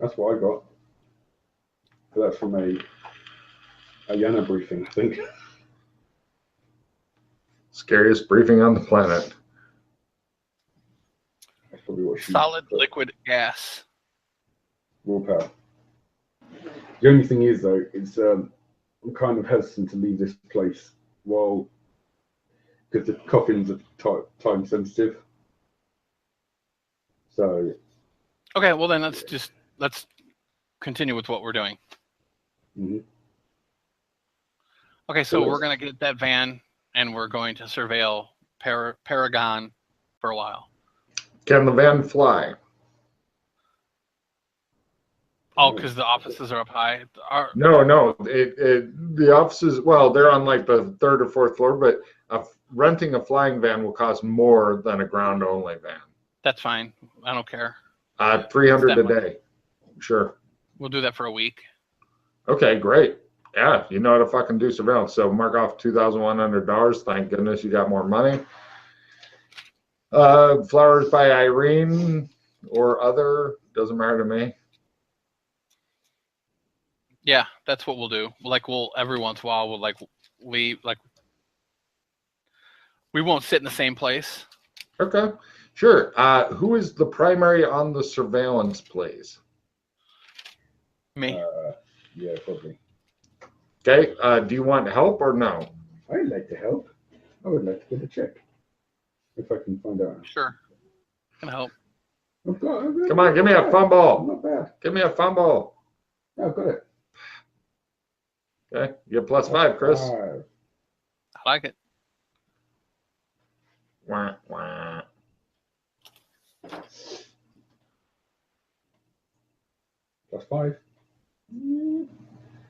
That's what I got. But that's from a Yana briefing, I think. Scariest briefing on the planet. That's probably what she Solid, liquid, gas. Willpower. The only thing is, though, is I'm kind of hesitant to leave this place because the coffins are time sensitive. So. Okay, well then let's continue with what we're doing. Mm-hmm. Okay, so we're gonna get that van and we're going to surveil Paragon for a while. Can the van fly? Oh, because the offices are up high. No. The offices, well, they're on like the 3rd or 4th floor, but renting a flying van will cost more than a ground-only van. That's fine. I don't care. $300 a day. Sure. We'll do that for a week. Okay, great. Yeah, you know how to fucking do surveillance. So mark off $2,100. Thank goodness you got more money. Flowers by Irene or other, doesn't matter to me. Yeah, that's what we'll do. Like every once in a while we'll leave, we won't sit in the same place. Okay, sure. Who is the primary on the surveillance, please? Me. Yeah, probably. Okay. Do you want help or no? I'd like to help. I would like to get a check if I can find out. Sure. Can help. Come on, give me a fumble. Not bad. Give me a fumble. Yeah, I've got it. Okay, you get +5, Chris. I like it. Wah, wah. +5.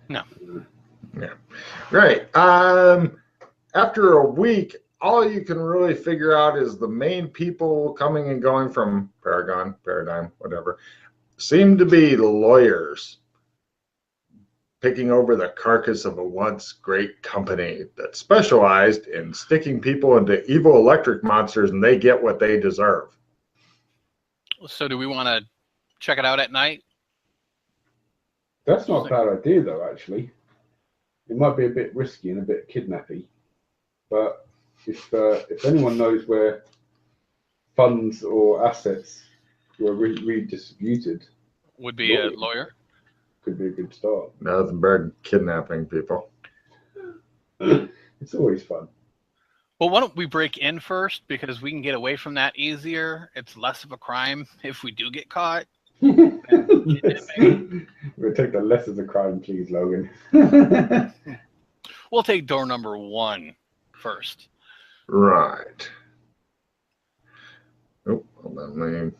No. Yeah. Right. After a week, all you can really figure out is the main people coming and going from Paradigm, whatever, seem to be lawyers picking over the carcass of a once great company that specialized in sticking people into evil electric monsters, and they get what they deserve. So do we want to check it out at night? That's not a bad idea, though, actually. It might be a bit risky and a bit kidnappy, but if anyone knows where funds or assets were redistributed, would be a lawyer. Could be a good start. Nothing better than kidnapping people. It's always fun. Well, why don't we break in first, because we can get away from that easier. It's less of a crime if we do get caught. We'll take the less of the crime, please, Logan. We'll take door number 1 first. Right. Oh, hold on.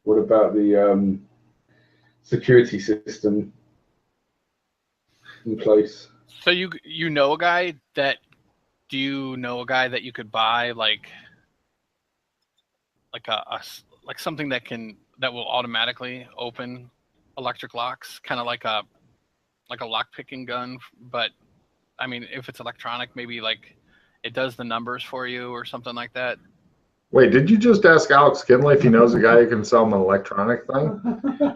What about the security system in place? So you know a guy that? Do you know a guy that you could buy like something that will automatically open electric locks, kind of like a lock picking gun, but I mean, if it's electronic, maybe like it does the numbers for you or something like that. Wait, did you just ask Alex Kinley if he knows a guy who can sell him an electronic thing?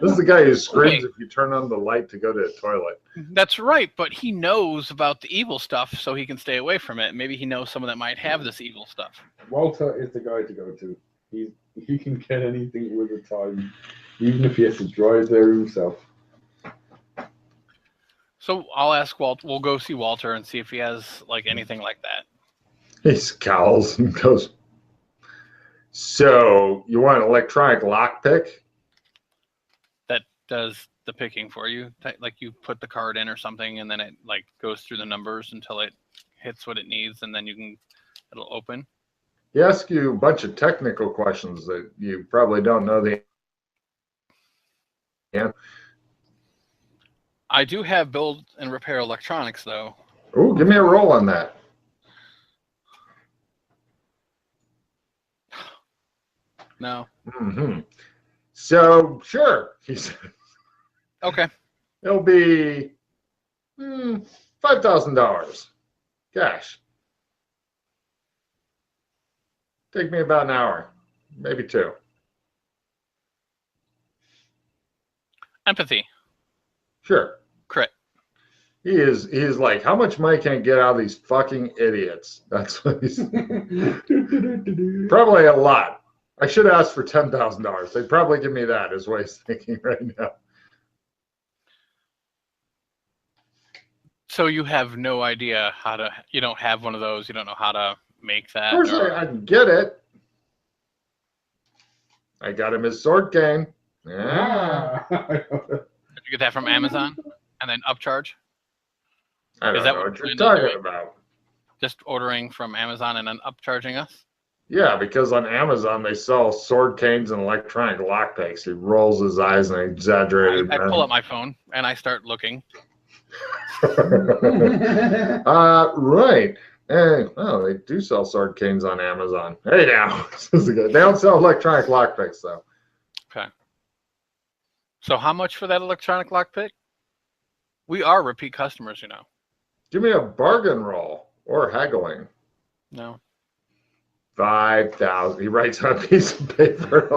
This is the guy who screams if you turn on the light to go to the toilet. That's right, but he knows about the evil stuff, so he can stay away from it. Maybe he knows someone that might have this evil stuff. Walter is the guy to go to. He can get anything with the time, even if he has to drive there himself. So I'll ask Walter. We'll go see Walter and see if he has like anything like that. He scowls and goes, "So you want an electronic lockpick?" That does the picking for you. Like you put the card in or something, and then it like goes through the numbers until it hits what it needs, and then it'll open. He asks you a bunch of technical questions that you probably don't know the answer. I do have build and repair electronics, though. Oh, give me a roll on that. No. Mm-hmm. So, sure, he said. Okay. It'll be $5,000 cash. Take me about an hour, maybe 2. Empathy. Sure. Crit. He is like, how much money can I get out of these fucking idiots? That's what he's probably a lot. I should ask for $10,000. They'd probably give me that, is what he's thinking right now. So you have no idea how to, you don't have one of those, you don't know how to make that? Of course I can get it. I got him his sword cane. Yeah. Did you get that from Amazon and then upcharge? I don't Is that know what what you're you're talking doing? about. Just ordering from Amazon and then upcharging us? Yeah, because on Amazon they sell sword canes and electronic lockpicks. He rolls his eyes in an exaggerated I manner. pull up my phone and I start looking. Right. Hey, well, they do sell sword canes on Amazon. Hey, now. They don't sell electronic lockpicks, though. Okay. So how much for that electronic lockpick? We are repeat customers, you know. Give me a bargain roll or haggling. No. 5,000. He writes on a piece of paper.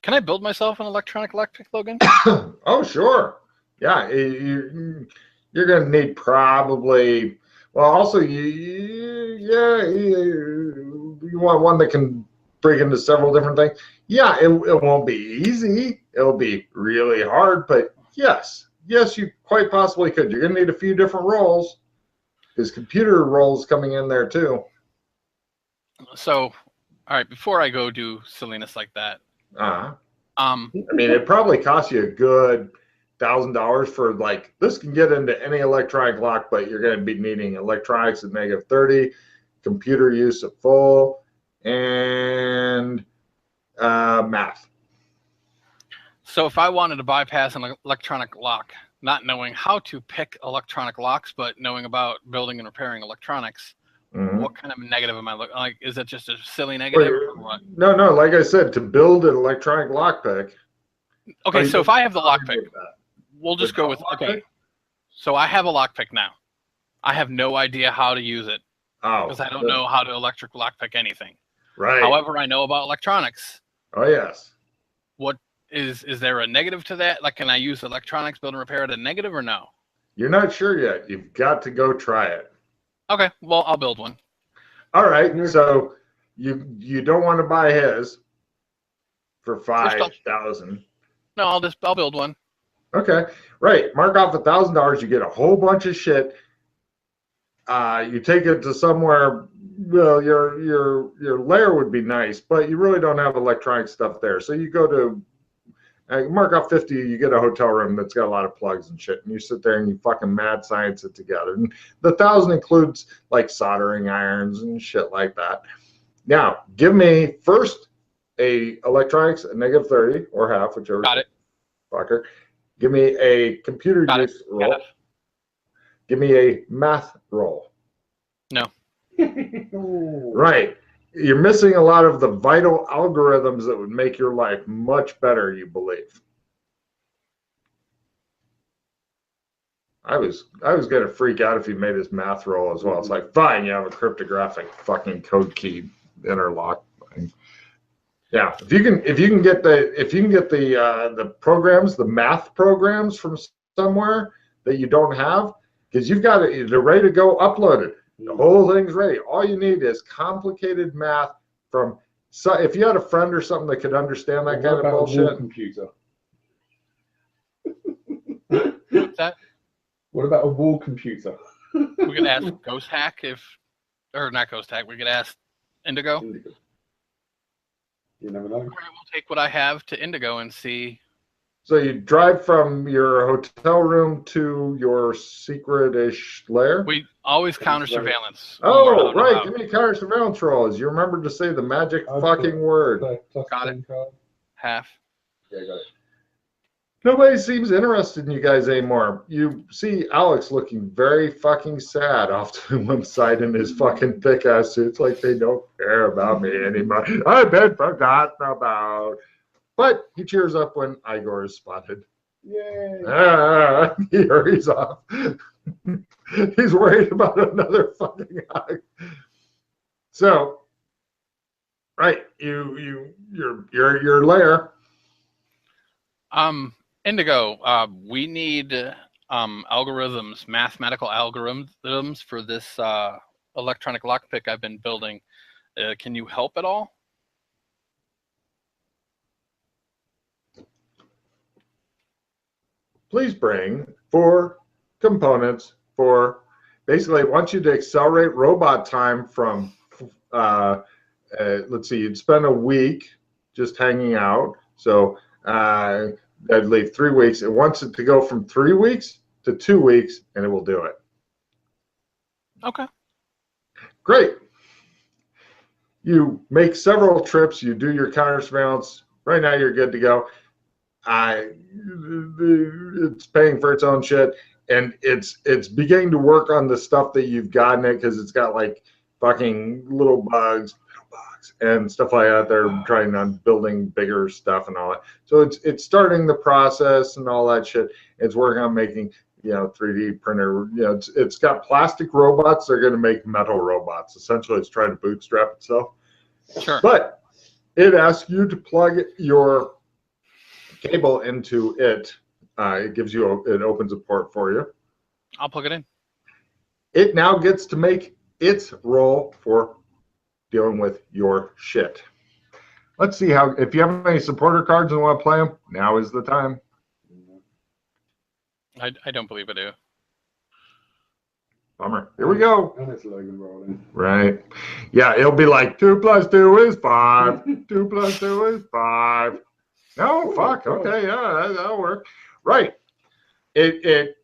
Can I build myself an electronic lockpick, Logan? Oh, sure. Yeah, you're going to need probably. Well, also you want one that can break into several different things. Yeah, it won't be easy. It'll be really hard, but yes, you quite possibly could. You're going to need a few different roles. There's computer roles coming in there too. So, all right, before I go do silliness like that, I mean, it probably costs you a good $1,000 for like this can get into any electronic lock, but you're going to be needing electronics at -30, computer use at full, and math. So if I wanted to bypass an electronic lock, not knowing how to pick electronic locks, but knowing about building and repairing electronics, what kind of negative am I looking like? Is it just a silly negative or what? No. Like I said, to build an electronic lockpick. Okay, so if I have the lockpick, we'll just go with, okay. So I have a lockpick now. I have no idea how to use it because I don't know how to electric lockpick anything. Right. However, I know about electronics. Oh, yes. What is there a negative to that? Like, can I use electronics, build and repair at a negative or no? You're not sure yet. You've got to go try it. Okay, well, I'll build one. All right, so you don't want to buy his for 5,000. No, I'll build one. Okay, right. Mark off $1,000. You get a whole bunch of shit. You take it to somewhere. Well, your lair would be nice, but you really don't have electronic stuff there. So you go to mark off 50. You get a hotel room that's got a lot of plugs and shit, and you sit there and you fucking mad science it together. And the 1,000 includes like soldering irons and shit like that. Now, give me first a electronics at -30 or half, whichever. Got it. Fucker. Give me a computer use roll. Give me a math roll. No. Right. You're missing a lot of the vital algorithms that would make your life much better, you believe. I was going to freak out if he made his math roll as well. It's like, fine, you have a cryptographic fucking code key interlock. Yeah, if you can get the programs, the math programs from somewhere that you don't have, because you've got it, they're ready to go, upload it. The whole thing's ready. All you need is complicated math from. So if you had a friend or something that could understand that kind of bullshit. What about a wall computer? What's that? What about a wall computer? We could ask Ghost Hack or not Ghost Hack. We could ask Indigo. You never know. All right, we'll take what I have to Indigo and see. So you drive from your hotel room to your secret-ish lair? We always counter surveillance. Oh, right. Give me a counter surveillance roll. As you remember to say the magic fucking word. Got it. Half. Yeah, got it. Nobody seems interested in you guys anymore. You see Alex looking very fucking sad off to one side in his fucking thick-ass suit. It's like they don't care about me anymore. I've been forgotten about. But he cheers up when Igor is spotted. Yay! He hurries off. He's worried about another fucking hug. So, right, your lair. Indigo, we need algorithms, mathematical algorithms for this electronic lockpick I've been building. Can you help at all? Please bring 4 components for, basically, it wants you to accelerate robot time from, let's see, you'd spend a week just hanging out. So I'd leave 3 weeks. It wants it to go from 3 weeks to 2 weeks, and it will do it. Okay. Great. You make several trips. You do your counter surveillance. Right now, you're good to go. It's paying for its own shit, and it's beginning to work on the stuff that you've gotten it, because it's got like fucking little bugs and stuff like that. They're trying on building bigger stuff and all that. So it's starting the process and all that shit. It's working on making 3D printer. It's got plastic robots. They're going to make metal robots. Essentially, it's trying to bootstrap itself. Sure. But it asks you to plug your cable into it. It gives you it opens a port for you. I'll plug it in. It now gets to make its role for dealing with your shit. Let's see how, if you have any supporter cards and want to play them, now is the time. I don't believe I do. Bummer. Here we go. And it's Logan rolling. Right. Yeah, it'll be like 2 + 2 is 5. 2 + 2 is 5. No, fuck. Okay, yeah, that'll work. Right. It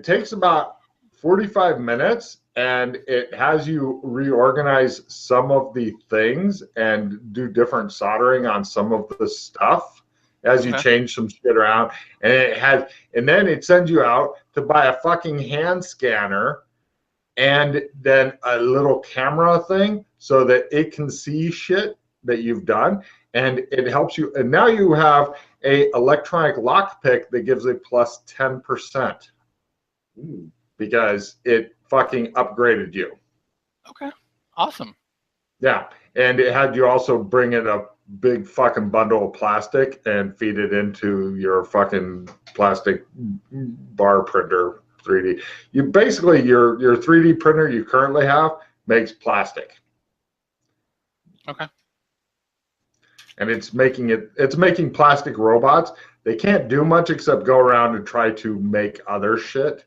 takes about 45 minutes, and it has you reorganize some of the things and do different soldering on some of the stuff as you change some shit around. And then it sends you out to buy a fucking hand scanner and then a little camera thing so that it can see shit that you've done. And it helps you. And now you have a electronic lockpick that gives a plus 10% because it fucking upgraded you. Okay. Awesome. Yeah. And it had you also bring in a big fucking bundle of plastic and feed it into your fucking plastic bar printer 3D. You basically, your 3D printer you currently have makes plastic. Okay. And it's making plastic robots. They can't do much except go around and try to make other shit.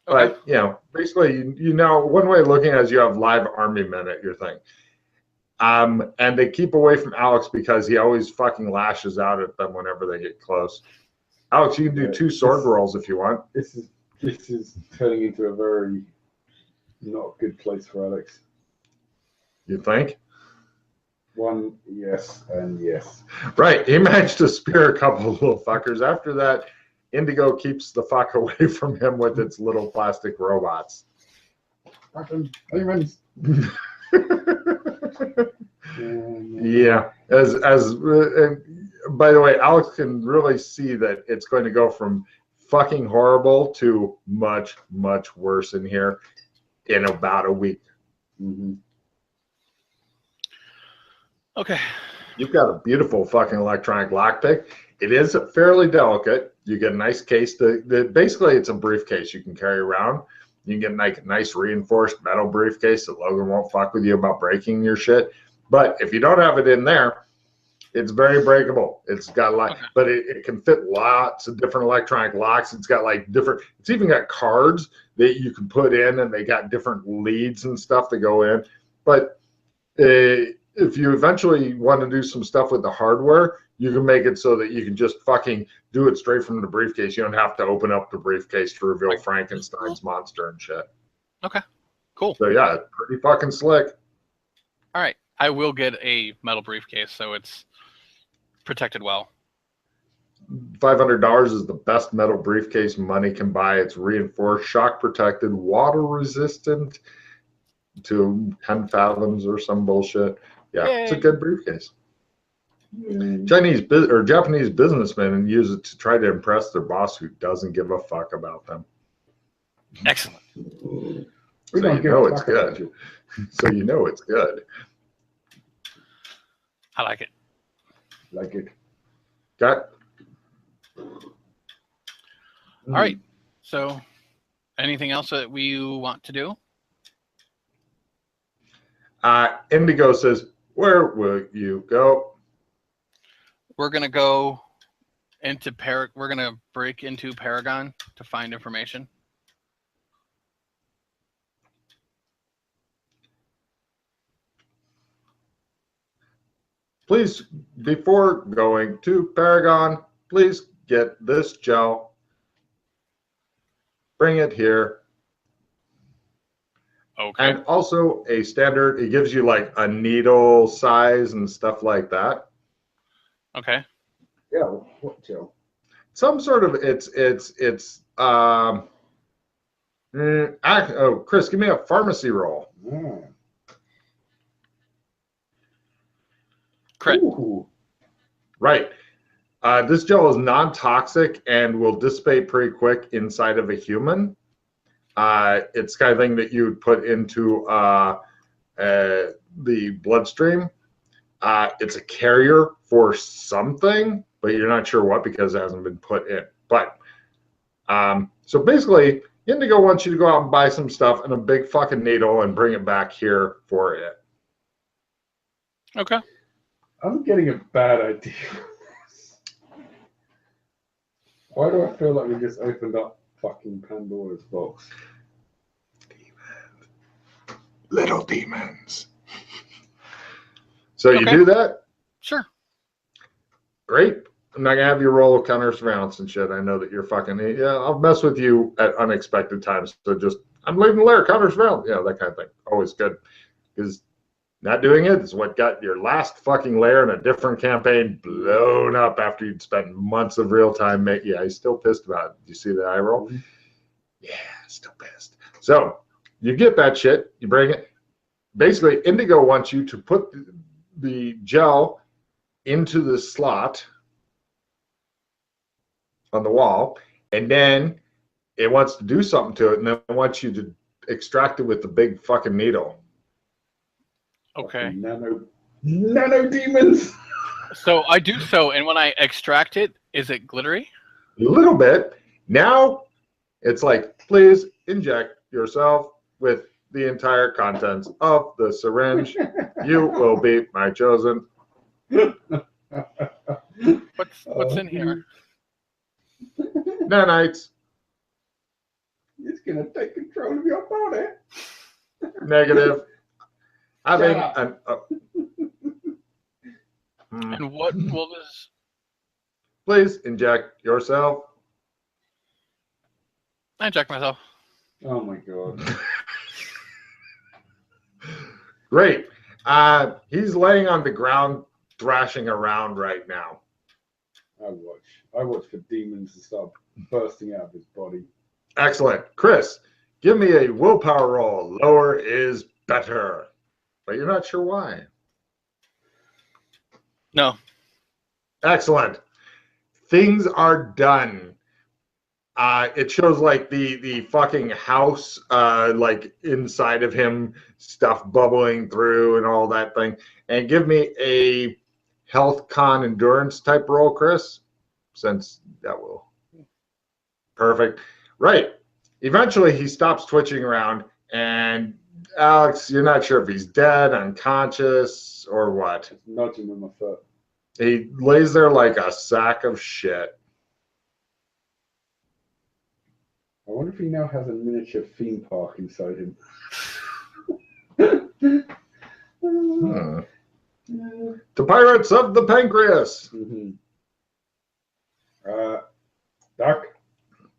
Okay. But basically, one way of looking at it is you have live army men at your thing. And they keep away from Alex because he always fucking lashes out at them whenever they get close. Alex, you can do 2 sword rolls if you want. This is turning into a very not good place for Alex. You think? 1 yes and yes. Right. He managed to spear a couple of little fuckers. After that, Indigo keeps the fuck away from him with its little plastic robots. Yeah. And by the way, Alex can really see that it's going to go from fucking horrible to much, much worse in here in about a week. Mm-hmm. Okay. You've got a beautiful fucking electronic lockpick. It is fairly delicate. You get a nice case. Basically, it's a briefcase you can carry around. You can get a nice reinforced metal briefcase that Logan won't fuck with you about breaking your shit. But if you don't have it in there, it's very breakable. It's got a lot, but it can fit lots of different electronic locks. It's got it's even got cards that you can put in, and they got different leads and stuff that go in. But if you eventually want to do some stuff with the hardware, you can make it so that you can just fucking do it straight from the briefcase. You don't have to open up the briefcase to reveal Frankenstein's monster and shit. Okay, cool. So yeah, it's pretty fucking slick. All right, I will get a metal briefcase so it's protected well. $500 is the best metal briefcase money can buy. It's reinforced, shock protected, water resistant to 10 fathoms or some bullshit. Yeah, Yay. It's a good briefcase. Chinese or Japanese businessmen use it to try to impress their boss who doesn't give a fuck about them. Excellent. So you know it's good. So you know it's good. I like it. Like it. Got All right. So, anything else that we want to do? Indigo says, "Where will you go?" We're gonna go into We're gonna break into Paragon to find information. Please, before going to Paragon, please get this gel. Bring it here. Okay. And also a standard, it gives you like a needle size and stuff like that. Okay. Yeah, what gel? Some sort of, Chris, give me a pharmacy roll. Ah. Crit. Ooh. Right. This gel is non-toxic and will dissipate pretty quick inside of a human. It's the kind of thing that you would put into the bloodstream. It's a carrier for something, but you're not sure what because it hasn't been put in. But so basically, Indigo wants you to go out and buy some stuff and a big fucking needle and bring it back here for it. Okay. I'm getting a bad idea. Why do I feel like we just opened up fucking Pandora's box? Little demons. So Okay. you do that? Sure. Great. I'm not gonna have you roll counter surveillance and shit. I know that you're fucking, yeah, I'll mess with you at unexpected times. So just, I'm leaving the lair, counter surveillance. Yeah, that kind of thing. Always good. Because not doing it is what got your last fucking lair in a different campaign blown up after you'd spent months of real time. Yeah, he's still pissed about it. Do you see the eye roll? Mm-hmm. Yeah, still pissed. So you get that shit, you bring it. Basically, Indigo wants you to put the gel into the slot on the wall, and then it wants to do something to it, and then it wants you to extract it with the big fucking needle. Okay. Nano demons. So I do so, and when I extract it, is it glittery? A little bit. Now it's like, please inject yourself with the entire contents of the syringe. You will be my chosen. What's in here? Nanites. It's gonna take control of your body. Negative. Having Shut an. And what will this? Please inject yourself. I inject myself. Oh my god. Great. He's laying on the ground, thrashing around right now. I watch for demons to start bursting out of his body. Excellent. Chris, give me a willpower roll. Lower is better. But you're not sure why. No. Excellent. Things are done. It shows like the fucking house, like inside of him, stuff bubbling through and all that thing. And give me a health con endurance type roll, Chris, since that will. Perfect. Right. Eventually he stops twitching around, and Alex, you're not sure if he's dead, unconscious, or what. Just nudge him with my foot. He lays there like a sack of shit. I wonder if he now has a miniature theme park inside him. The Pirates of the Pancreas. Mm-hmm. Doc,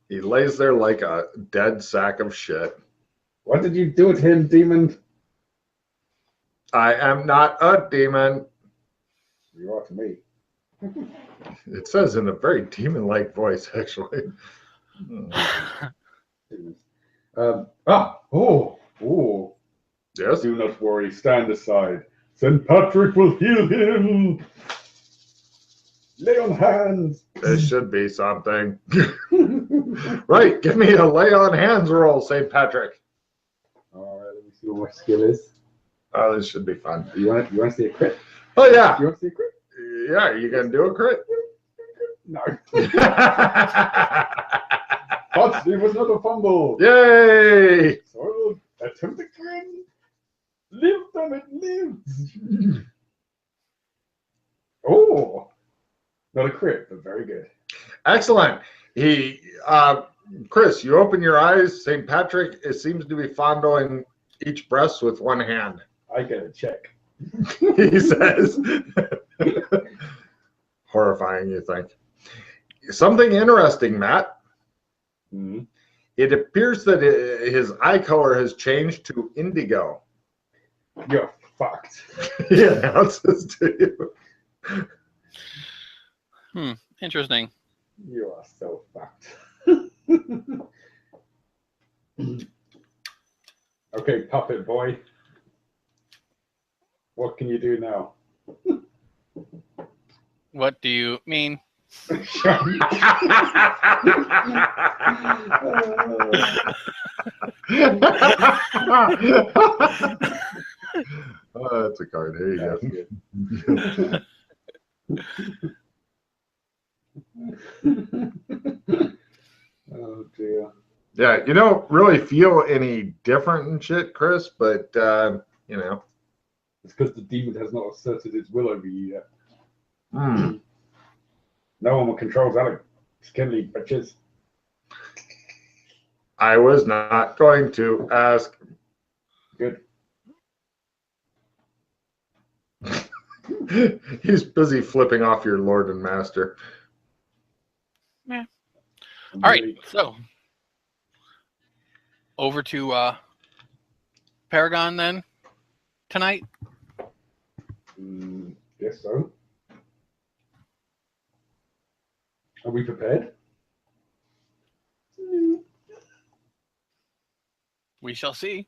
He lays there like a dead sack of shit. what did you do to him, demon? I am not a demon. You are to me. It says in a very demon-like voice, actually. Oh. Yes? Do not worry, stand aside. St. Patrick will heal him. Lay on hands. There should be something. Right, give me a lay on hands roll, St. Patrick. All right, let me see what my skill is. Oh, this should be fun. You want to see a crit? Oh, yeah. You want to see a crit? Yeah, are you going to do a crit? No. But it was not a fumble. Yay! So attempt again. Live, damn it, live. Oh, not a crit, but very good. Excellent. Chris, you open your eyes. St. Patrick seems to be fondling each breast with one hand. I get a check. He says. Horrifying, you think. Something interesting, Matt. Mm-hmm. It appears that his eye color has changed to indigo. You're fucked. He announces to you. Interesting. You are so fucked. Okay, puppet boy. What can you do now? What do you mean? Oh, that's a card. Here you go. Oh dear. Yeah, you don't really feel any different and shit, Chris, but you know. It's because the demon has not asserted its will over you yet. Mm. No one controls Alex Kinley, bitches. I was not going to ask. Good. He's busy flipping off your lord and master. Yeah. All right, so over to Paragon then tonight. Guess so. Are we prepared? We shall see.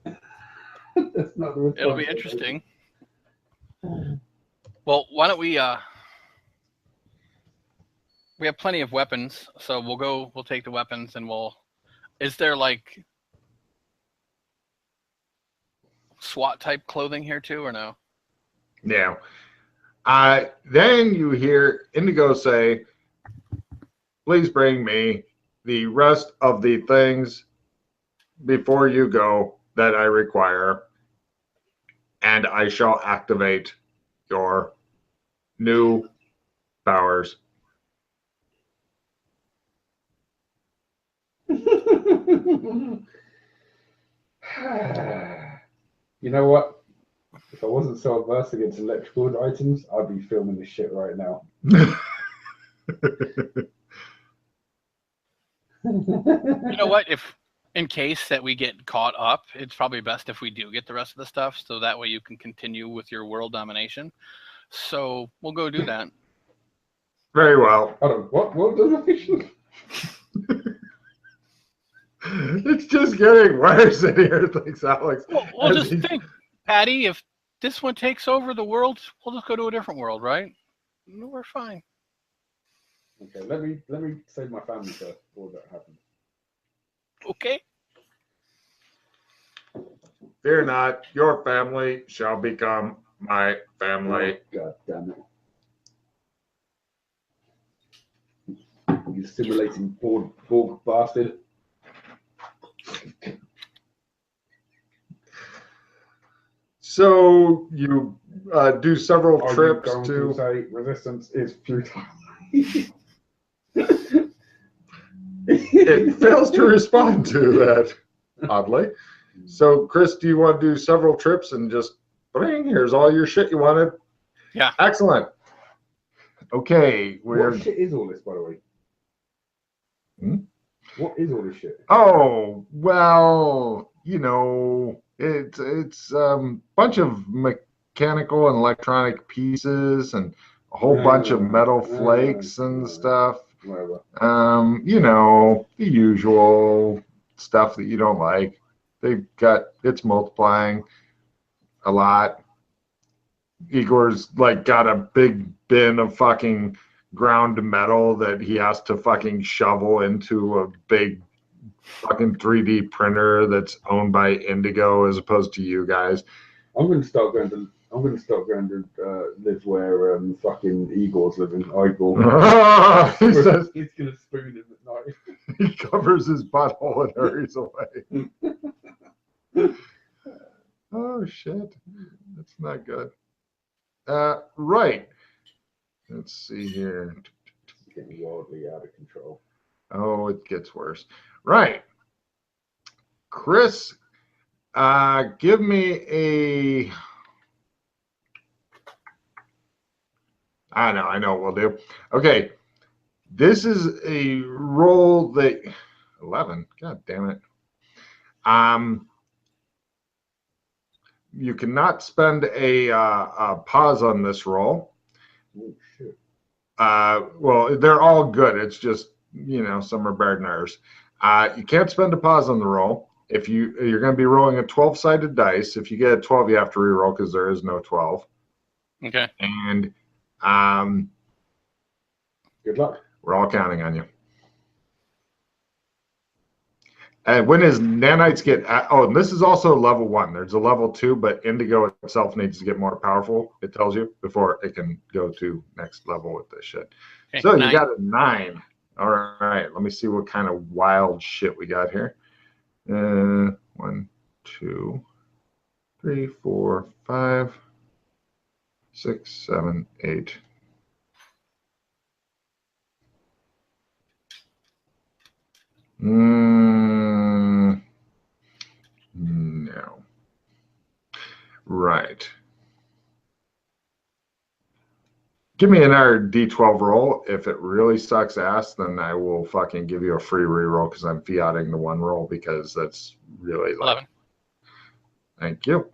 That's not the It'll be interesting. Well, why don't we have plenty of weapons, so we'll take the weapons and is there like SWAT type clothing here too or no? Yeah. Then you hear Indigo say, please bring me the rest of the things before you go that I require, and I shall activate your new powers. You know what? If I wasn't so averse against electrical items, I'd be filming this shit right now. You know what? If in case that we get caught up, it's probably best if we do get the rest of the stuff, so that way you can continue with your world domination. So we'll go do that. Very well. Hold on, what world domination? It's just getting worse in here, thanks, Alex. Well, just think, Patty, if this one takes over the world, we'll just go to a different world, right? No, we're fine. Okay, let me save my family first before that happens. Okay. Fear not, your family shall become my family. Oh, God damn it. You simulating Borg bastard. So you do several trips Are you going to say resistance is futile? It fails to respond to that, oddly. So, Chris, do you want to do several trips and just bring? Here's all your shit you wanted. Yeah. Excellent. Okay. What shit is all this, by the way? Hmm? What is all this shit? Oh, well, you know, it's a bunch of mechanical and electronic pieces and a whole bunch of metal flakes and stuff. Whatever. You know, the usual stuff that you don't like. It's multiplying a lot. Igor's like got a big bin of fucking ground metal that he has to fucking shovel into a big fucking 3D printer that's owned by Indigo as opposed to you guys. I'm going to start going to I'm going to start going to live where fucking Igor's living. Igor. He says He's going to spoon him at night. he covers his butthole and hurries away. Oh shit, that's not good. Right. Let's see here. It's getting wildly out of control. Oh, it gets worse. Right. Chris, give me a. I know what we'll do. Okay. This is a roll that 11. God damn it. You cannot spend a pause on this roll. Oh shit. Well, they're all good. It's just, some are better than ours. You can't spend a pause on the roll. If you're going to be rolling a 12-sided dice. If you get a 12, you have to re-roll because there is no 12. Okay. And Good luck. we're all counting on you. And when his nanites get, and this is also level 1. There's a level 2, but Indigo itself needs to get more powerful, it tells you, before it can go to next level with this shit. Okay, So 9. you got a 9. All right, let me see what kind of wild shit we got here. 1, 2, 3, 4, 5, 6, 7, 8. No. Right. Give me another D12 roll. If it really sucks ass, then I will fucking give you a free reroll because I'm fiating the one roll because that's really like. 11. Thank you.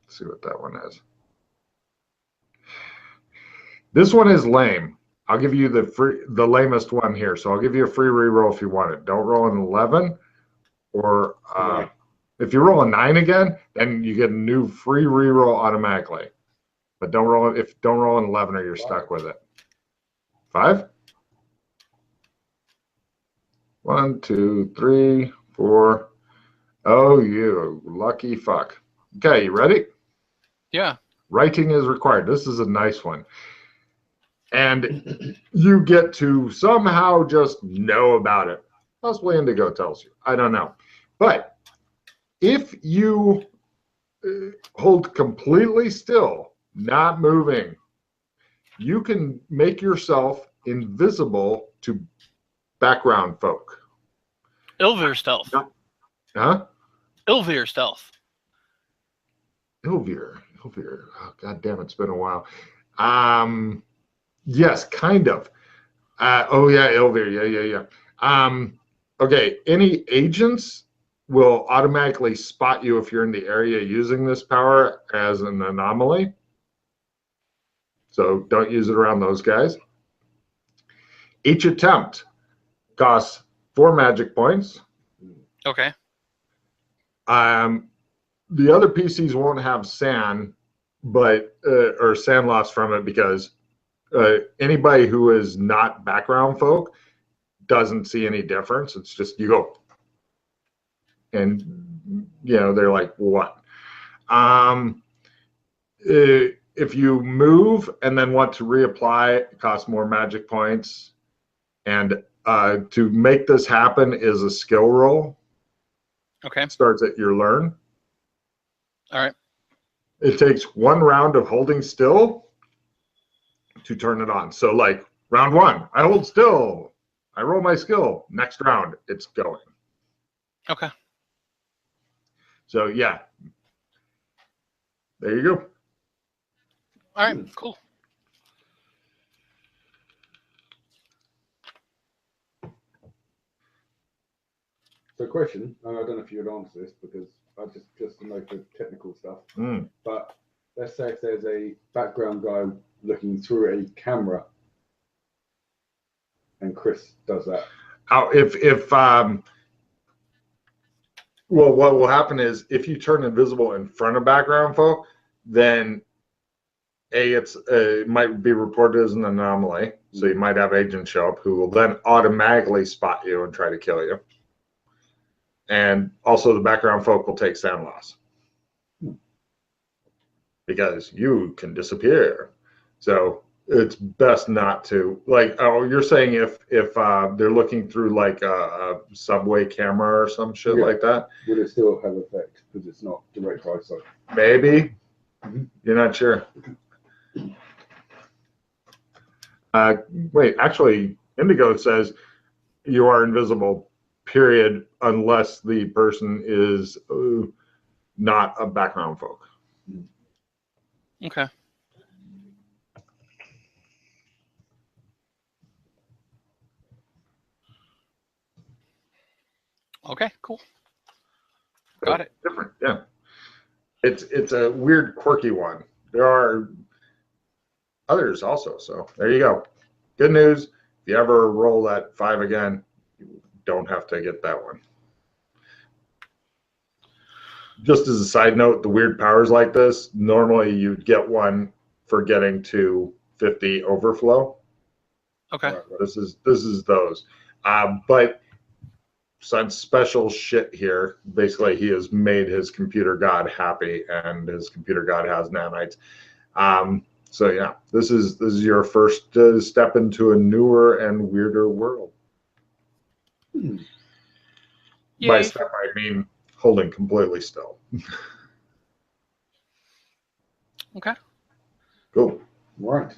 Let's see what that one is. This one is lame. I'll give you the lamest one here. So I'll give you a free reroll if you want it. Don't roll an 11, or if you roll a 9 again, then you get a new free reroll automatically. But don't roll an 11 or you're stuck with it. 5? 1, 2, 3, 4. Oh, you lucky fuck. Okay, you ready? Yeah. Writing is required. This is a nice one. And you get to somehow just know about it. Possibly Indigo tells you. I don't know. But if you hold completely still, not moving, you can make yourself invisible to background folk. Ilvir stealth. Huh? Ilvir stealth. Ilvir. Oh, God damn, it's been a while. Yes, kind of. Oh, yeah, Ilvir. Yeah. Okay, any agents will automatically spot you if you're in the area using this power as an anomaly. So don't use it around those guys. Each attempt costs 4 magic points. Okay. The other PCs won't have sand, or sand loss from it because anybody who is not background folk doesn't see any difference. It's just you go, and they're like, what? If you move and then want to reapply, it costs more magic points. And to make this happen is a skill roll. Okay. It starts at your learn. All right. It takes 1 round of holding still to turn it on. So like round 1, I hold still. I roll my skill. Next round, it's going. Okay. So yeah. There you go. All right. Cool. So question, I don't know if you'd answer this because I just to know for technical stuff. But let's say if there's a background guy looking through a camera and Chris does that. Well, what will happen is if you turn invisible in front of background folk, then it might be reported as an anomaly. So you might have agents show up who will then automatically spot you and try to kill you. And also the background folk will take sound loss. because you can disappear. So it's best not to, like, oh, you're saying if they're looking through like a subway camera or some shit Yeah. like that, Would it still have effect because it's not direct eyesight? maybe. Mhm. You're not sure. Wait, actually, Indigo says you are invisible, period, unless the person is not a background folk. Okay. Okay, cool. Got it. Different, yeah. It's a weird, quirky one. There are others also, so there you go. Good news. If you ever roll that 5 again, you don't have to get that one. Just as a side note, the weird powers like this, normally you'd get one for getting to 50 overflow. Okay. This is those. But some special shit here. Basically, he has made his computer god happy, and his computer god has nanites. So yeah, this is your first step into a newer and weirder world. By Yay. step, I mean holding completely still. Okay. Cool. Right.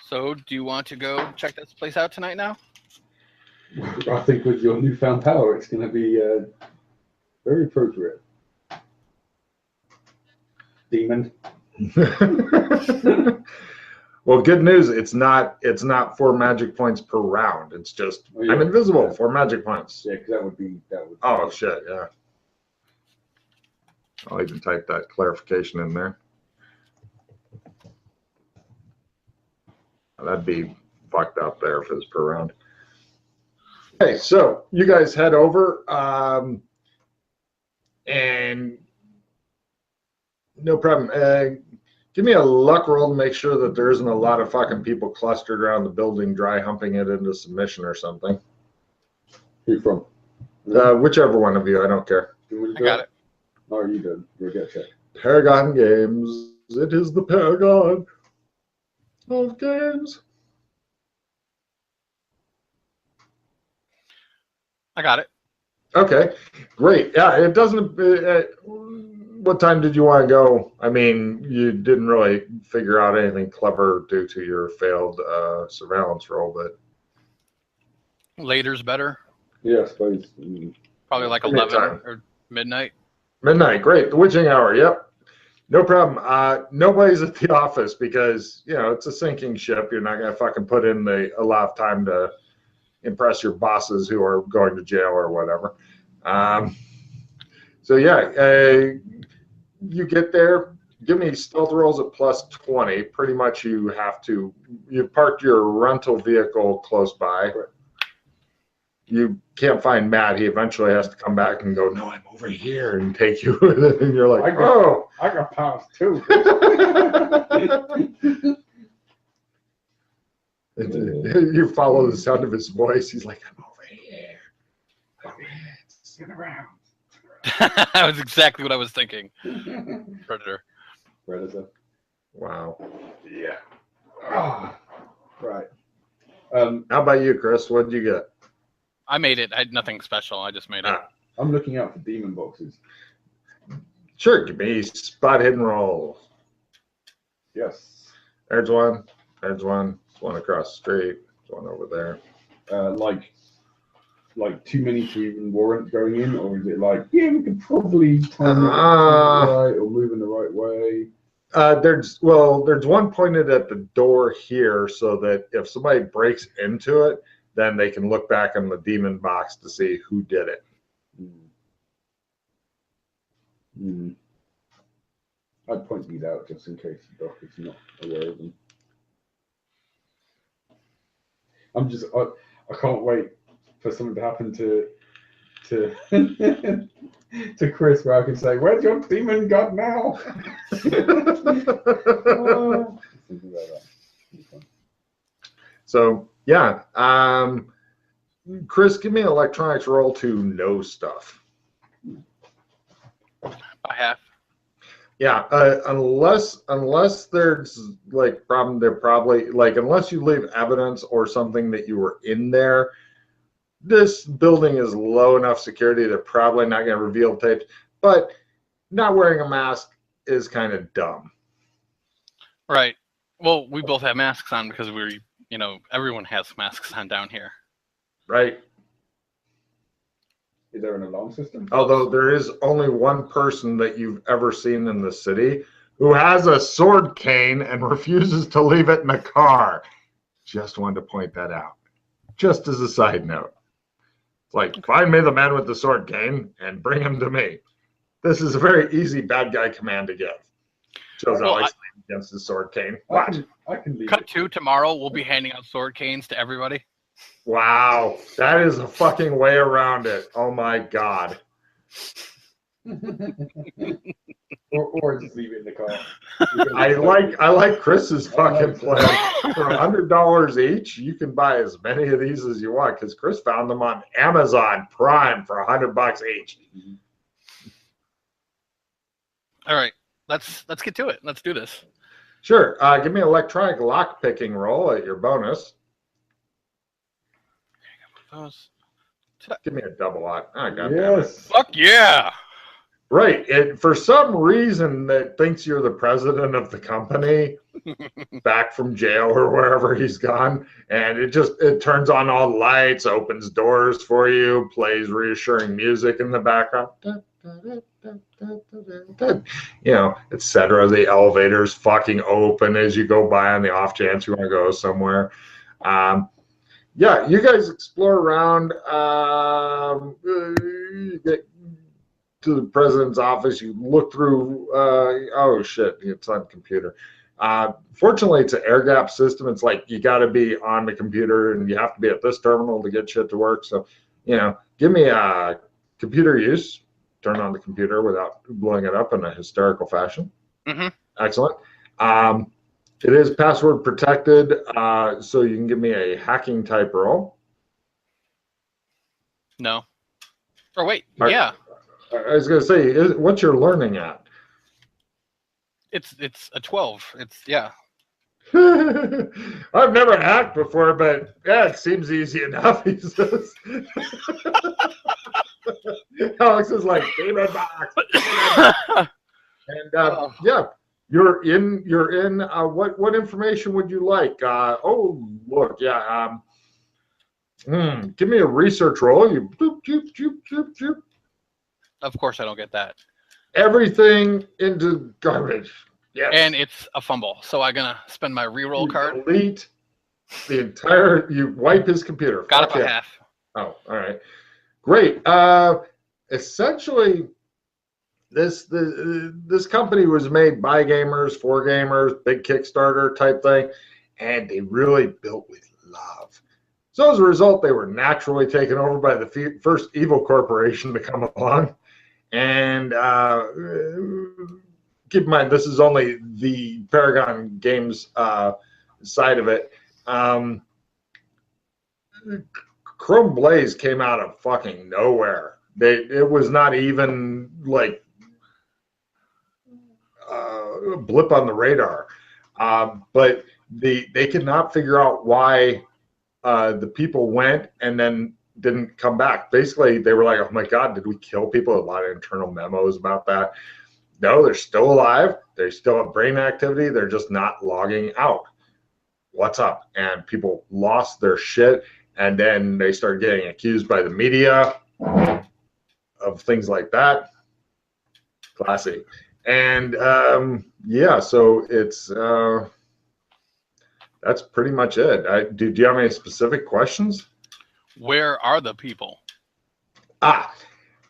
So, do you want to go check this place out tonight now? I think with your newfound power, it's going to be very appropriate. Demon. Well, good news. It's not 4 magic points per round. It's just Oh, yeah. I'm invisible, 4 magic points. Yeah, because that would be. Oh shit, yeah. I'll even type that clarification in there. That'd be fucked up there if it was per round. Okay, so you guys head over, and no problem. Give me a luck roll to make sure that there isn't a lot of fucking people clustered around the building, dry humping it into submission or something. Who from? Whichever one of you, I don't care. I got it. Oh, you did. You'll get checked. Paragon Games. It is the Paragon of games. I got it. Okay, great. Yeah, it doesn't. What time did you want to go? I mean, you didn't really figure out anything clever due to your failed surveillance roll, but Later's better. Yeah, I suppose. Probably like Give me 11 time. or midnight. Midnight. Great. The witching hour. Yep. No problem. Nobody's at the office because, it's a sinking ship. You're not going to fucking put in a lot of time to impress your bosses who are going to jail or whatever. So yeah, you get there. Give me stealth rolls at +20. Pretty much you parked your rental vehicle close by. You can't find Matt. He eventually has to come back and go, no, I'm over here, and take you with it. And you're like, I got powers too. You follow the sound of his voice. He's like, I'm over here. Sit around. That was exactly what I was thinking. Predator. Wow. Yeah. Oh, right. How about you, Chris? What did you get? I made it. I had nothing special. I just made it. I'm looking out for demon boxes. Sure, give me spot hidden roll. Yes. There's one. There's one. There's one across the street. There's one over there. Like too many to even warrant going in, or is it like, yeah, we could probably time it right or move in the right way? There's one pointed at the door here, so that if somebody breaks into it, then they can look back on the demon box to see who did it. I'd point these out just in case the doc is not aware of them. I can't wait for something to happen to to Chris, where I can say, "Where's your demon god now?" So yeah, Chris, give me an electronics roll to know stuff. I have. Yeah, unless there's like problem, they're probably like unless you leave evidence or something that you were in there. This building is low enough security. They're probably not going to reveal tapes, but not wearing a mask is kind of dumb. Right. Well, we both have masks on because everyone has masks on down here. Right. Is there an alarm system? Although there is only one person that you've ever seen in the city who has a sword cane and refuses to leave it in the car. Just wanted to point that out. Just as a side note. It's like, find me the man with the sword cane and bring him to me. This is a very easy bad guy command to give. Shows Alex against his sword cane. I can leave Cut to tomorrow, we'll be handing out sword canes to everybody. Wow, that is a fucking way around it. Oh my god. or just leave it in the car. I like Chris's fucking plan. For $100 each, you can buy as many of these as you want because Chris found them on Amazon Prime for $100 each. All right, let's get to it. Let's do this. Sure. Give me an electronic lock picking roll at your bonus. Give me a double lock. Oh, God damn it. Fuck yeah. Right. For some reason that thinks you're the president of the company back from jail or wherever he's gone. And it turns on all the lights, opens doors for you, plays reassuring music in the background. Etc. The elevators fucking open as you go by on the off chance you want to go somewhere. Yeah, you guys explore around. You get to the president's office. You look through. Oh shit! It's on the computer. Fortunately, it's an air gap system. It's like you got to be on the computer, and you have to be at this terminal to get shit to work. So, give me a computer use. Turn on the computer without blowing it up in a hysterical fashion. Mm-hmm. Excellent. It is password protected, so you can give me a hacking type roll. No. Oh, wait. Yeah. I was going to say, what's your learning at? It's a 12. Yeah. I've never hacked before, but yeah, it seems easy enough, he says. Alex is like, David box. And yeah. You're in. What information would you like? Look, yeah. Give me a research roll. You bloop, doop, doop, doop, doop. Of course, I don't get that. Everything into garbage. Yes. And it's a fumble, so I'm gonna spend my reroll card. Delete the entire. You wipe his computer. Got it by half. Oh, all right. Great. Essentially. This company was made by gamers, for gamers, big Kickstarter type thing, and they really built with love. So as a result, they were naturally taken over by the first evil corporation to come along. And keep in mind, this is only the Paragon Games side of it. Chrome Blaze came out of fucking nowhere. It was not even like a blip on the radar, but they could not figure out why the people went and then didn't come back. Basically, they were like, "Oh my God, did we kill people?" A lot of internal memos about that. No, they're still alive. They still have brain activity. They're just not logging out. What's up? And people lost their shit, and then they started getting accused by the media of things like that. Classy. And yeah, so it's that's pretty much it. Do you have any specific questions? Where are the people?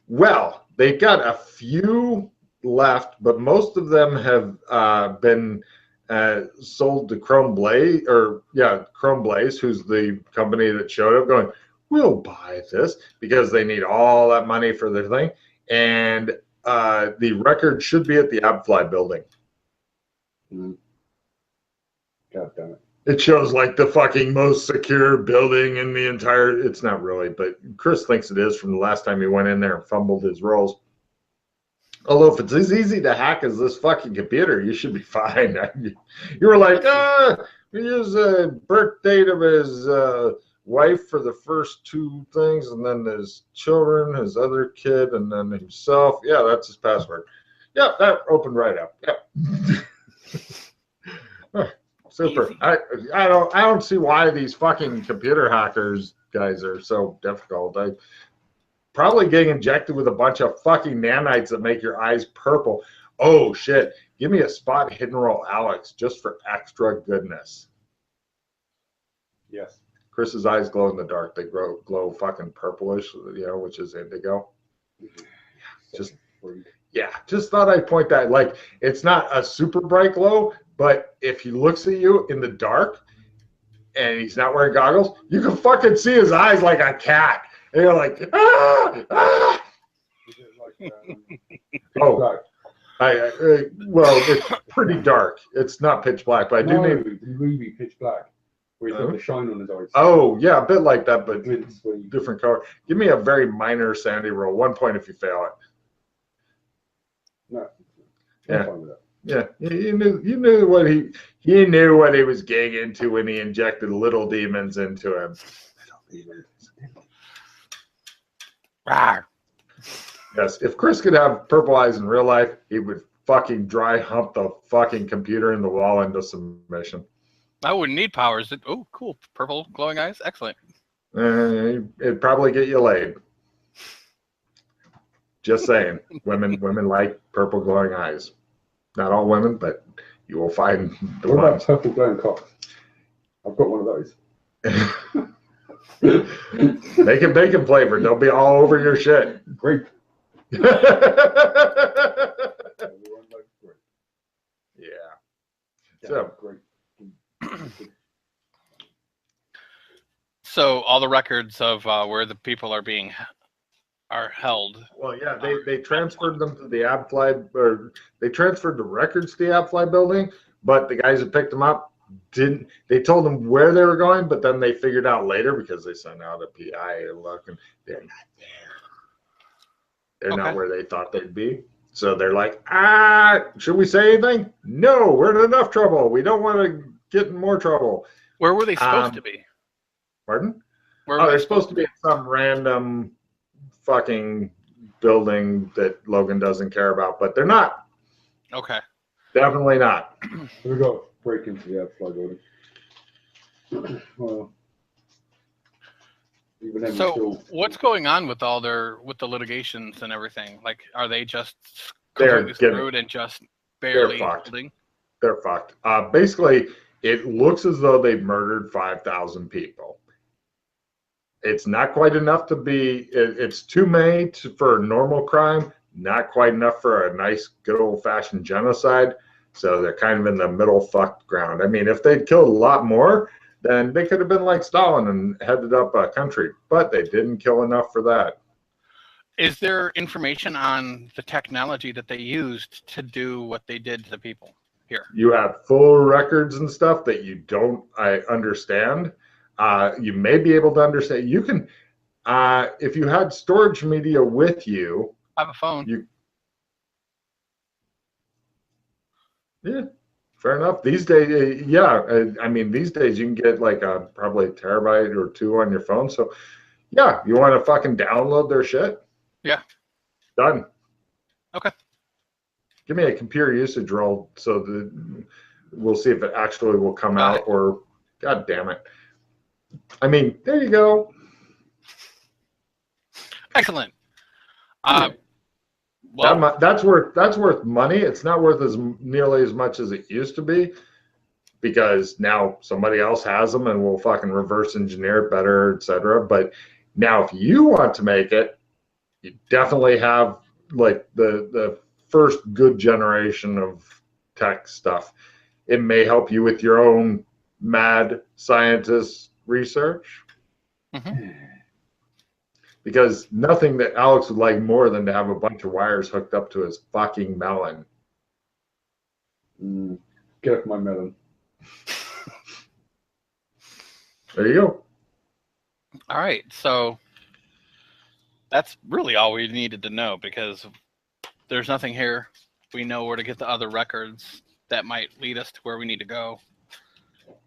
Well, they've got a few left, but most of them have been sold to Chrome Blaze, Chrome Blaze, who's the company that showed up going, "We'll buy this," because they need all that money for their thing. And the record should be at the Abfly building. God damn it. It shows like the fucking most secure building in the entire. It's not really, but Chris thinks it is from the last time he went in there and fumbled his rolls. Although if it's as easy to hack as this fucking computer, you should be fine. You were like, we use a birth date of his wife for the first two things, and then his children, his other kid, and then himself. Yeah, that's his password. Yep, that opened right up. Yep. Super. I don't see why these fucking computer hackers guys are so difficult. Probably getting injected with a bunch of fucking nanites that make your eyes purple. Oh shit. Give me a spot hidden roll Alex just for extra goodness. Yes. Chris's eyes glow in the dark. They glow fucking purplish, which is indigo. Just thought I'd point that. Like, it's not a super bright glow, but if he looks at you in the dark and he's not wearing goggles, you can fucking see his eyes like a cat. And you're like, ah! Is it like, well, it's pretty dark. It's not pitch black, but I do need the movie Pitch Black, where he's got the shine on his eyes. Oh, yeah, a bit like that, but different color. Give me a very minor sanity roll. 1 point if you fail it. No. Yeah. Yeah, you knew what he knew what he was getting into when he injected little demons into him. Rawr. Yes, if Chris could have purple eyes in real life, he would fucking dry hump the fucking computer in the wall into submission. I wouldn't need powers. Oh, cool. Purple glowing eyes. Excellent. It'd probably get you laid. Just saying. Women like purple glowing eyes. Not all women, but you will find the What ones. about purple glowing cock? I've got one of those. Make it bacon flavored. They'll be all over your shit. Grape. Yeah. So great. So all the records of where the people are held. well, yeah, they transferred them to the AbFly, or they transferred the records to the AbFly building, but the guys that picked them up didn't. They told them where they were going, but then they figured out later because they sent out a PI and look, and they're not there. They're not where they thought they'd be. So they're like, should we say anything? No, we're in enough trouble. We don't want to get in more trouble. Where were they supposed to be? Pardon? Where were They're supposed to be in some random fucking building that Logan doesn't care about, but they're not. Okay. Definitely not. We got to break into the AbFly building. Well, even then So what's going on with with the litigations and everything? Like, are they just They're completely screwed and just barely holding? They're fucked. Basically, it looks as though they've murdered 5,000 people. It's not quite enough to be. It's too many for a normal crime. Not quite enough for a nice, good old-fashioned genocide. So they're kind of in the middle fucked ground. I mean, if they'd killed a lot more, then they could have been like Stalin and headed up a country. But they didn't kill enough for that. Is there information on the technology that they used to do what they did to the people here? You have full records and stuff that you don't understand. You may be able to understand. You can, if you had storage media with you. I have a phone. Yeah, fair enough. These days, I mean, these days you can get like probably a terabyte or two on your phone. So, yeah, you want to fucking download their shit? Yeah. Done. Okay. Give me a computer usage roll so that we'll see if it actually will come out or, God damn it. I mean, there you go. Excellent. Well, that's worth money. It's not worth nearly as much as it used to be because now somebody else has them and will fucking reverse engineer it better, etc. But now, if you want to make it, you definitely have like the first good generation of tech stuff. It may help you with your own mad scientist research. Mm-hmm. Because nothing that Alex would like more than to have a bunch of wires hooked up to his fucking melon. Get off my melon. There you go. All right, so that's really all we needed to know because there's nothing here, we know where to get the other records that might lead us to where we need to go.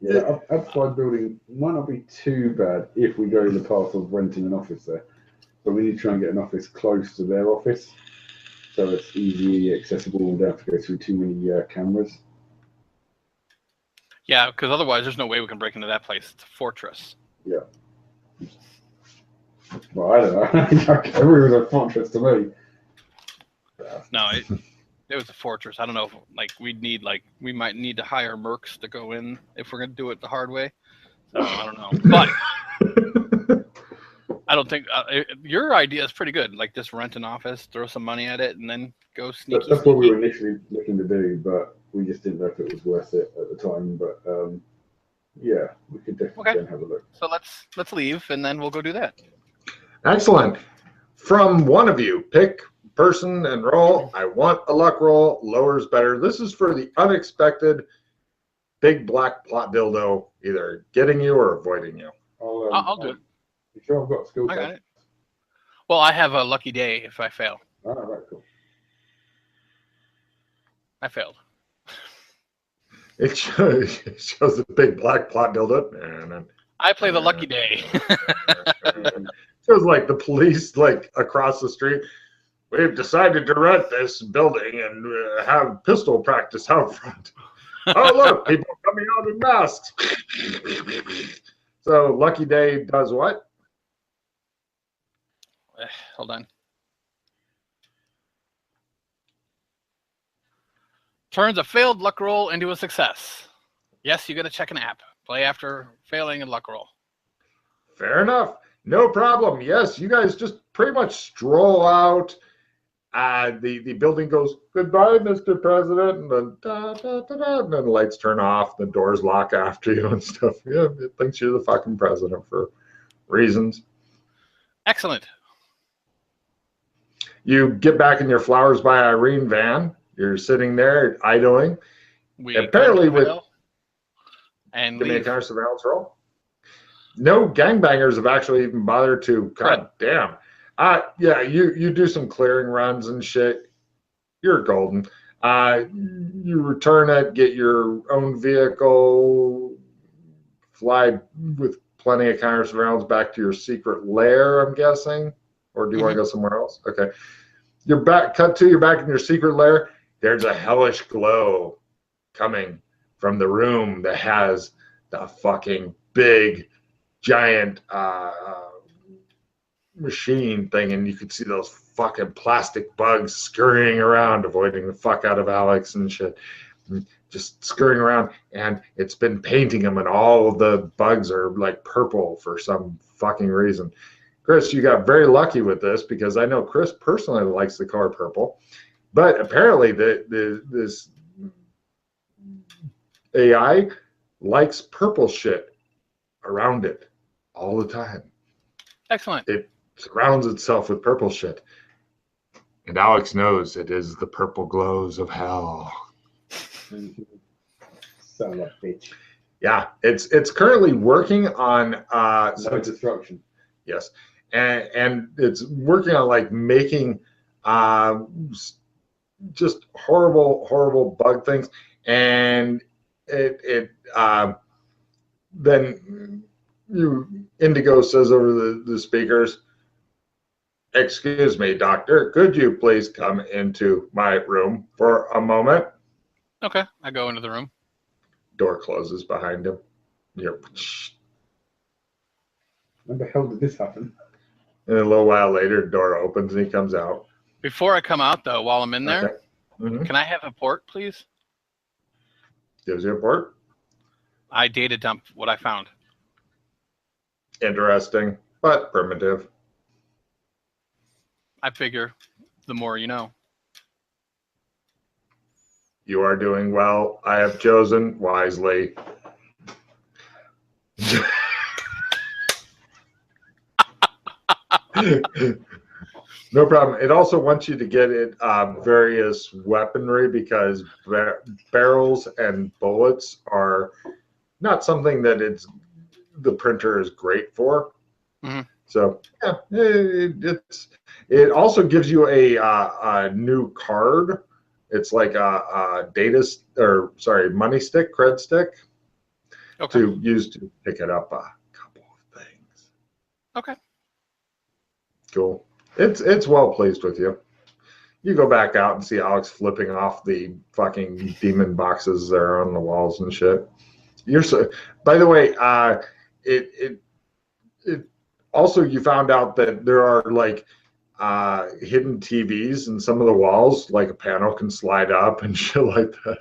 Yeah, upside building might not be too bad if we go the path of renting an office there. But we need to try and get an office close to their office, so it's easily accessible. We don't have to go through too many cameras. Yeah, because otherwise there's no way we can break into that place. It's a fortress. Yeah. Well, I don't know. Every was a fortress to me. No, it was a fortress. I don't know if we might need to hire mercs to go in if we're gonna do it the hard way. So I don't know, but I don't think your idea is pretty good. Like just rent an office, throw some money at it, and then go sneaky. That's what we were initially looking to do, but we just didn't know if it was worth it at the time. But yeah, we could definitely go and have a look. So let's leave, and then we'll go do that. Excellent. From one of you, pick person and roll. I want a luck roll. Lower is better. This is for the unexpected big black plot dildo, either getting you or avoiding you. I'll do it. You sure I've got skill? I got it. Well, I have a lucky day if I fail. All right, cool. I failed. It shows the big black plot dildo. I play the lucky day. Shows like the police like across the street. We've decided to rent this building and have pistol practice out front. Oh, look, people coming out in masks. So lucky day does what? Hold on. Turns a failed luck roll into a success. Yes, you got to check an app. Play after failing a luck roll. Fair enough. No problem. Yes, you guys just pretty much stroll out. The building goes, goodbye, Mr. President, and then, and then the lights turn off, the doors lock after you and stuff. Yeah, it thinks you're the fucking president for reasons. Excellent. You get back in your Flowers by Irene van. You're sitting there idling. We apparently with and give me a counter surveillance roll. No gangbangers have actually even bothered to. God damn. Yeah, you do some clearing runs and shit. You're golden. You return it, get your own vehicle, fly with plenty of counter surveillance back to your secret lair, I'm guessing. Or do you want to go somewhere else? Okay. You're back in your secret lair. There's a hellish glow coming from the room that has the fucking big, giant machine thing, and you could see those fucking plastic bugs scurrying around, avoiding the fuck out of Alex and shit. Just scurrying around, and it's been painting them, and all of the bugs are like purple for some fucking reason. Chris, you got very lucky with this because I know Chris personally likes the color purple, but apparently this AI likes purple shit around it all the time. Excellent. It surrounds itself with purple shit. And Alex knows it is the purple glows of hell. Sound like bitch. Yeah, it's currently working on No destruction. Yes. And it's working on like making just horrible bug things. And then Indigo says over the speakers, "Excuse me, doctor, could you please come into my room for a moment?" Okay, I go into the room. Door closes behind him. When the hell did this happen? And a little while later, door opens and he comes out. Before I come out, though, while I'm in there, Okay. Mm-hmm. Can I have a port, please? Gives you a port. I data dump what I found. Interesting, but primitive. I figure the more you know. You are doing well. I have chosen wisely. No problem. It also wants you to get it various weaponry because barrels and bullets are not something that the printer is great for. Mm-hmm. So yeah, it also gives you a new card. It's like a money stick, cred stick, Okay. to use to pick it up a couple of things. Okay. Cool. It's well pleased with you. You go back out and see Alex flipping off the fucking demon boxes there on the walls and shit. By the way, it also, you found out that there are like hidden TVs in some of the walls, like a panel can slide up and shit like that.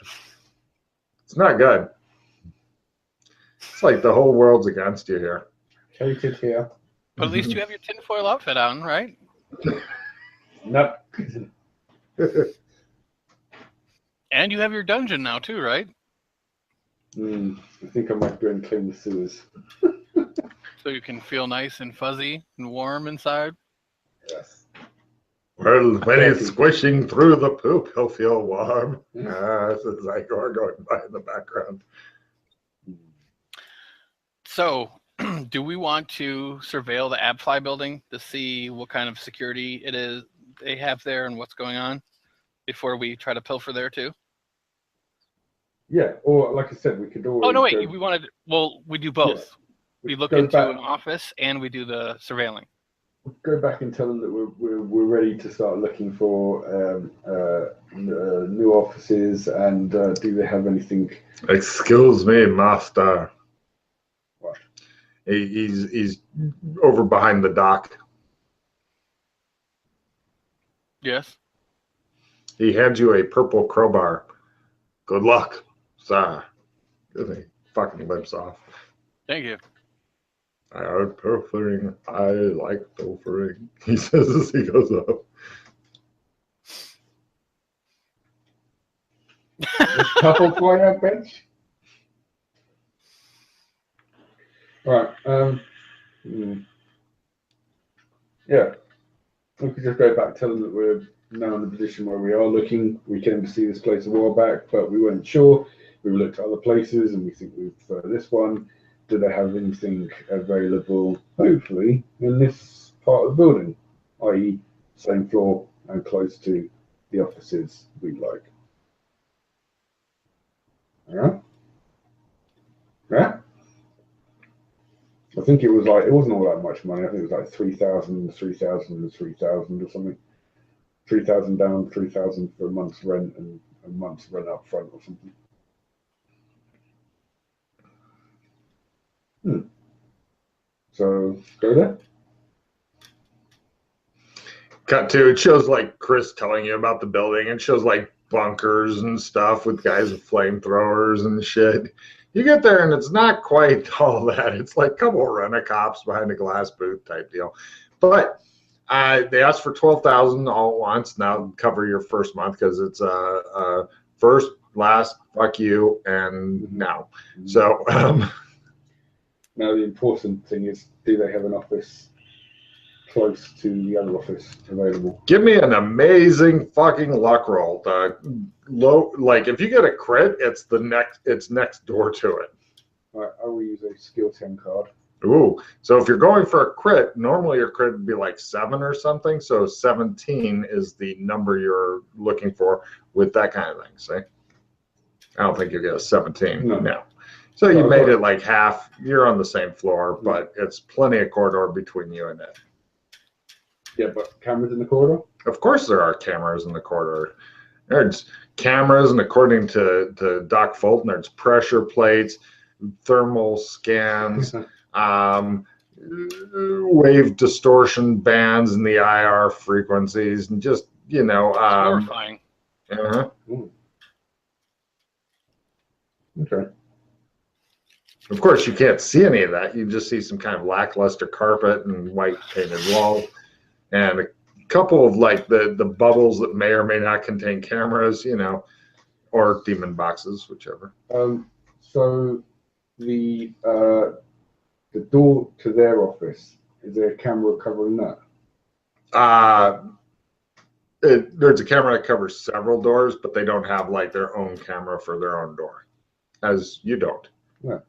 It's not good. It's like the whole world's against you here. Hated here. But at least you have your tinfoil outfit on, right? No. And you have your dungeon now too, right? I think I might go and clean the sewers. So you can feel nice and fuzzy and warm inside. Yes. Well, when it's squishing through the poop, he'll feel warm. This is like going by in the background. So, do we want to surveil the AbFly building to see what kind of security it is they have there and what's going on before we try to pilfer there too? Yeah, or like I said, we could always. Oh no, wait. We do both. Yeah. We look into an office and we do the surveilling. Go back and tell them that we're ready to start looking for new offices, and do they have anything? Excuse me, master. What? He's over behind the dock. Yes. He hands you a purple crowbar. Good luck, sir. And he fucking limps off. Thank you. I heard pilfering. I like pilfering. He says as he goes up. Couple for your bench. All right. Yeah. We could just go back, tell them that we're now in a position where we are looking. We came to see this place a while back, but we weren't sure. We looked at other places, and we think we prefer this one. Do they have anything available, hopefully, in this part of the building, i.e. same floor and close to the offices we'd like? Yeah? Yeah? I think it wasn't all that much money. I think it was like 3,000, 3,000, 3,000 or something. 3,000 down, 3,000 for a month's rent and a month's rent up front or something. So go there. Cut to, it shows like Chris telling you about the building. It shows like bunkers and stuff with guys with flamethrowers and shit. You get there and it's not quite all that. It's like a couple of rent-a-cops behind a glass booth type deal. But they asked for 12,000 all at once. Now cover your first month because it's first, last, fuck you, and now. So now the important thing is, do they have an office close to the other office available? Give me an amazing fucking luck roll. Like if you get a crit, it's next door to it. All right, I will use a skill 10 card. Ooh, so if you're going for a crit, normally your crit would be like 7 or something. So 17 is the number you're looking for with that kind of thing. See, I don't think you get a 17. No. So you made it like half. You're on the same floor, but it's plenty of corridor between you and it. Yeah, but cameras in the corridor? Of course there are cameras in the corridor. There's cameras, and according to Doc Fulton, there's pressure plates, thermal scans, wave distortion bands in the IR frequencies, and just, horrifying. Okay. Of course, you can't see any of that. You just see some kind of lackluster carpet and white painted walls, and a couple of like the bubbles that may or may not contain cameras, or demon boxes, whichever. So the door to their office, is there a camera covering that? There's a camera that covers several doors, but they don't have like their own camera for their own door, as you don't. Yeah.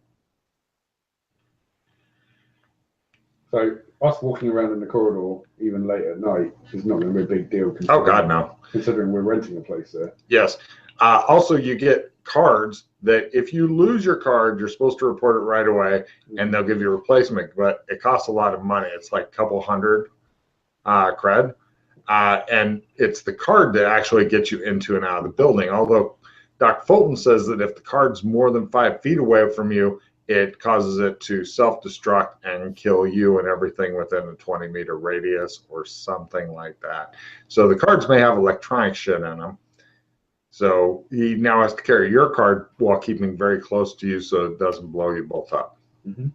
So us walking around in the corridor, even late at night, is not going to be a big deal. Oh God, no. Considering we're renting a place there. Yes. Also, you get cards that if you lose your card, you're supposed to report it right away, and they'll give you a replacement. But it costs a lot of money. It's like a couple hundred cred. And it's the card that actually gets you into and out of the building. Although Dr. Fulton says that if the card's more than 5 feet away from you, it causes it to self-destruct and kill you and everything within a 20-meter radius or something like that. So the cards may have electronic shit in them. So he now has to carry your card while keeping very close to you so it doesn't blow you both up. Mm-hmm.